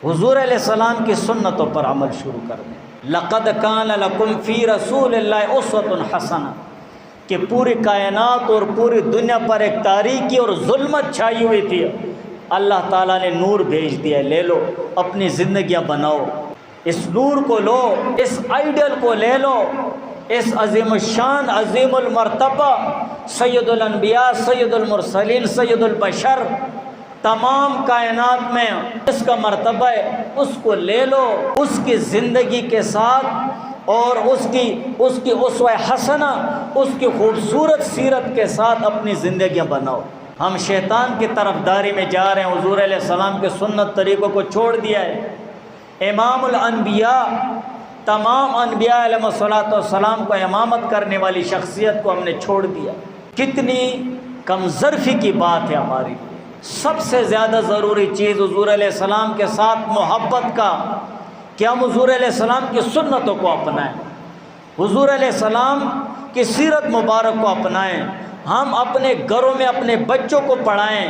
حضور علیہ السلام کی سنتوں پر عمل شروع کر دیں۔ لقد کان لکم فی رسول اللہ اسوۃ حسنہ، کہ پوری کائنات اور پوری دنیا پر ایک تاریکی اور ظلمت چھائی ہوئی تھی، اللہ تعالیٰ نے نور بھیج دیا، لے لو اپنی زندگیاں بناؤ، اس نور کو لو، اس آئیڈل کو لے لو، اس عظیم الشان عظیم المرتبہ سید الانبیاء سید المرسلین سید البشر تمام کائنات میں اس کا مرتبہ ہے، اس کو لے لو، اس کی زندگی کے ساتھ اور اس کی اسوہ حسنہ، اس کی خوبصورت سیرت کے ساتھ اپنی زندگیاں بناؤ۔ ہم شیطان کی طرفداری میں جا رہے ہیں، حضور علیہ السلام کے سنت طریقوں کو چھوڑ دیا ہے۔ امام الانبیاء، تمام انبیاء علیہ الصلوۃ والسلام کو امامت کرنے والی شخصیت کو ہم نے چھوڑ دیا۔ کتنی کم ظرفی کی بات ہے ہماری۔ سب سے زیادہ ضروری چیز حضور علیہ السلام کے ساتھ محبت کا، کہ ہم حضور علیہ السلام کی سنتوں کو اپنائیں، حضور علیہ السلام کی سیرت مبارک کو اپنائیں، ہم اپنے گھروں میں اپنے بچوں کو پڑھائیں۔